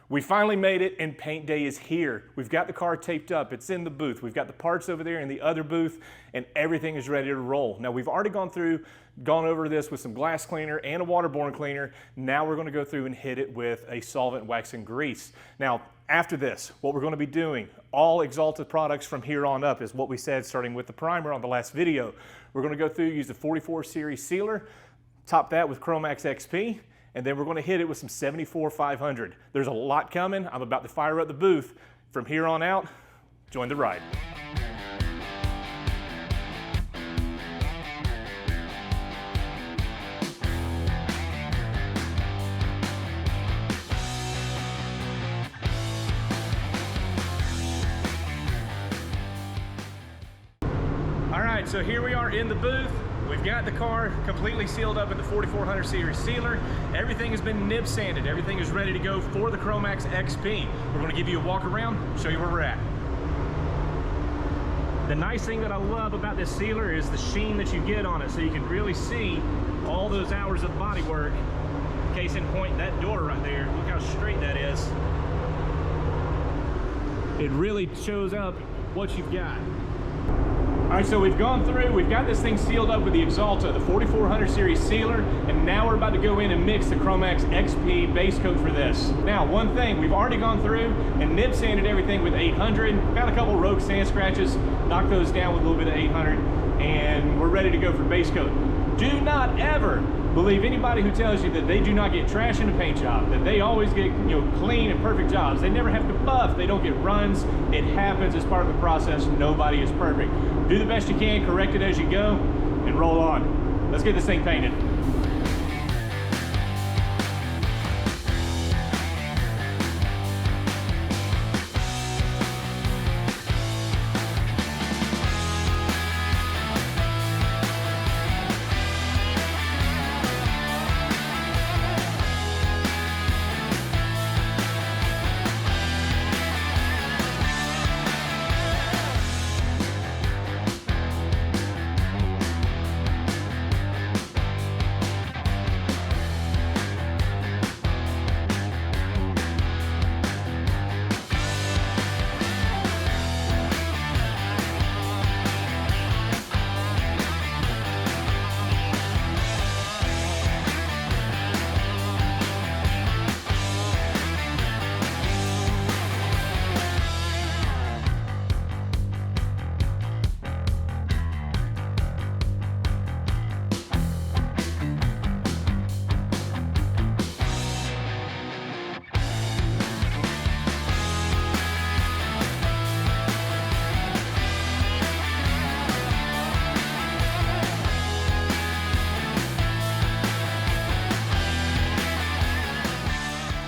We finally made it and paint day is here. We've got the car taped up, it's in the booth. We've got the parts over there in the other booth and everything is ready to roll. Now we've already gone over this with some glass cleaner and a waterborne cleaner. Now we're gonna go through and hit it with a solvent wax and grease. Now after this, what we're gonna be doing, all Axalta products from here on up is what we said starting with the primer on the last video. We're gonna go through, use the 44 series sealer, top that with Chromax XP, and then we're going to hit it with some 74-500. There's a lot coming. I'm about to fire up the booth. From here on out, join the ride. All right, so here we are in the booth. We've got the car completely sealed up in the 4400 series sealer. Everything has been nib sanded. Everything is ready to go for the Chromax XP. We're gonna give you a walk around, show you where we're at. The nice thing that I love about this sealer is the sheen that you get on it, so you can really see all those hours of body work. Case in point, that door right there, look how straight that is. It really shows up what you've got. All right, so we've gone through, we've got this thing sealed up with the Axalta, the 4400 series sealer, and now we're about to go in and mix the Chromax XP base coat for this. Now, one thing, we've already gone through and nib sanded everything with 800, found a couple rogue sand scratches, knocked those down with a little bit of 800, and we're ready to go for base coat. Do not ever believe anybody who tells you that they do not get trash in a paint job, that they always get clean and perfect jobs. They never have to buff, they don't get runs. It happens as part of the process. Nobody is perfect. Do the best you can, correct it as you go, and roll on. Let's get this thing painted.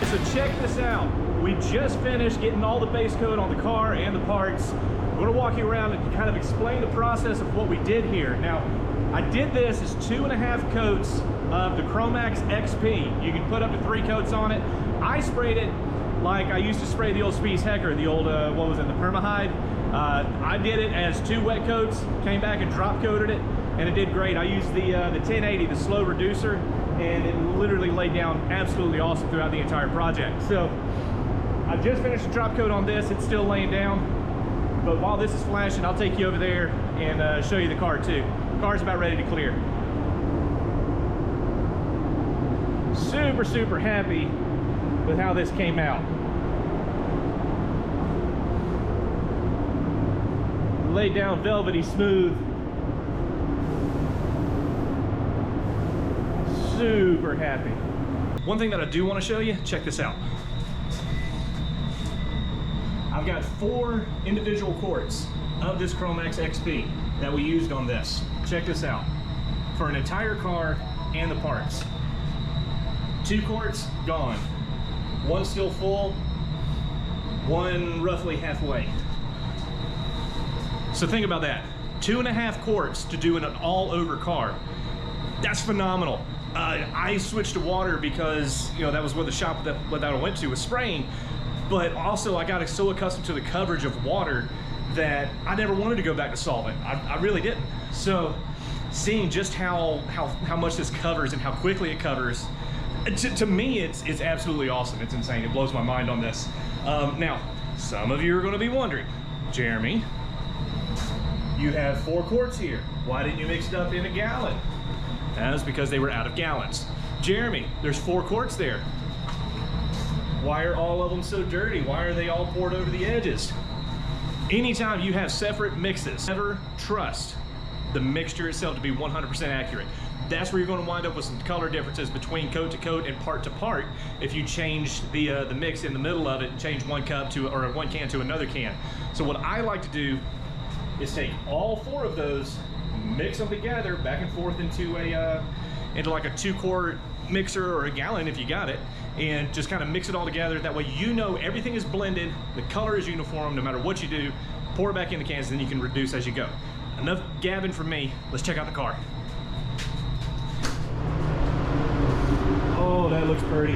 So check this out. We just finished getting all the base coat on the car and the parts. We're gonna walk you around and kind of explain the process of what we did here. Now, I did this as 2.5 coats of the Chromax XP. You can put up to 3 coats on it. I sprayed it like I used to spray the old Spies Hecker, the old, what was it, the Permahide. I did it as 2 wet coats, came back and drop coated it, and it did great. I used the 1080, the slow reducer, and it literally laid down absolutely awesome throughout the entire project. So I just finished the drop coat on this. It's still laying down, but while this is flashing, I'll take you over there and show you the car too. The car's about ready to clear. Super, super happy with how this came out. Laid down velvety smooth. Super happy. One thing that I do want to show you, check this out. I've got 4 individual quarts of this Chromax XP that we used on this. Check this out. For an entire car and the parts. 2 quarts gone. 1 still full, 1 roughly halfway. So think about that. 2.5 quarts to do an all-over car. That's phenomenal. I switched to water because, you know, that was what the shop that I went to was spraying. But also I got so accustomed to the coverage of water that I never wanted to go back to solvent. I really didn't. So seeing just how much this covers and how quickly it covers, To me, it's absolutely awesome. It's insane. It blows my mind on this. Now, some of you are going to be wondering, Jeremy, you have 4 quarts here. Why didn't you mix it up in a gallon? That's because they were out of gallons. Jeremy, there's 4 quarts there. Why are all of them so dirty? Why are they all poured over the edges? Anytime you have separate mixes, never trust the mixture itself to be 100% accurate. That's where you're going to wind up with some color differences between coat to coat and part to part if you change the mix in the middle of it and change one cup to, or one can to another can. So what I like to do is take all 4 of those, mix them together back and forth into like a 2-quart mixer or a gallon if you got it, and just kind of mix it all together. That way you know everything is blended, the color is uniform no matter what you do. Pour it back in the cans, and then you can reduce as you go. Enough gabbing from me. Let's check out the car. Oh, that looks pretty.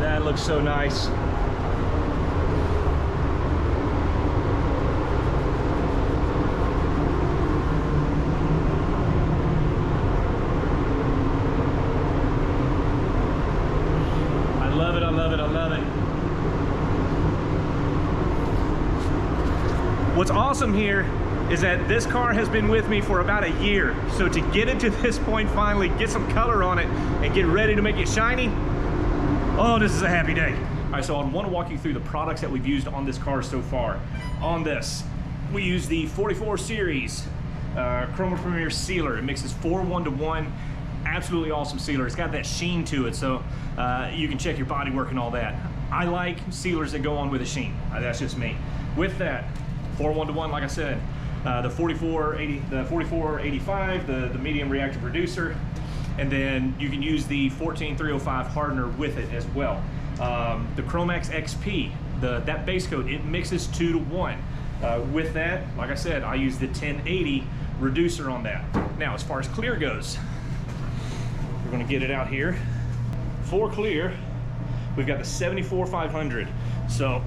That looks so nice. I love it, I love it, I love it. What's awesome here is that this car has been with me for about a year. So to get it to this point finally, get some color on it, and get ready to make it shiny, oh, this is a happy day. All right, so I want to walk you through the products that we've used on this car so far. On this, we use the 44 series Chroma Premier sealer. It mixes 4 1-to-1. Absolutely awesome sealer. It's got that sheen to it, so you can check your body work and all that. I like sealers that go on with a sheen. That's just me. With that, 4 1-to-1, like I said, the 4485, the medium reactive reducer, and then you can use the 14305 hardener with it as well. The Chromax XP, that base coat, it mixes 2-to-1. With that, like I said, I use the 1080 reducer on that. Now, as far as clear goes, we're gonna get it out here. For clear, we've got the 74500. So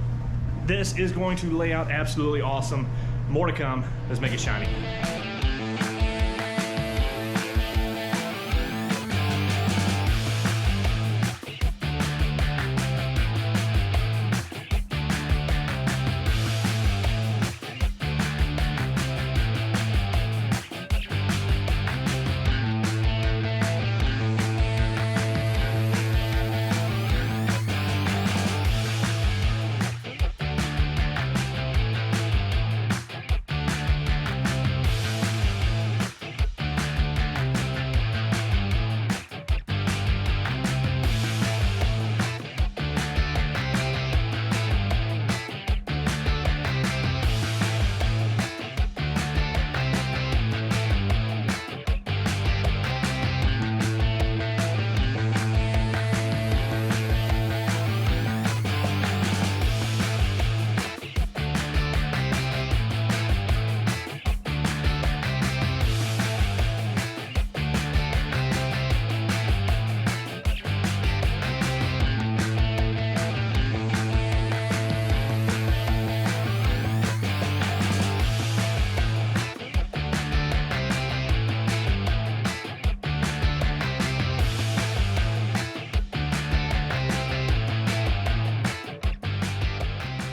this is going to lay out absolutely awesome. More to come. Let's make it shiny.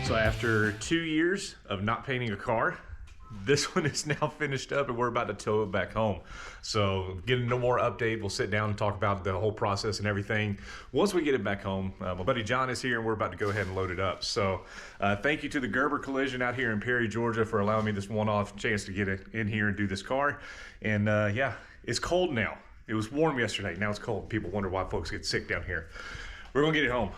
So after 2 years of not painting a car, this one is now finished up and we're about to tow it back home. So getting no more update, we'll sit down and talk about the whole process and everything once we get it back home. My buddy John is here and we're about to go ahead and load it up. So thank you to the Gerber Collision out here in Perry, Georgia for allowing me this one-off chance to get it in here and do this car. And yeah, it's cold now. It was warm yesterday, now it's cold. People wonder why folks get sick down here. We're gonna get it home.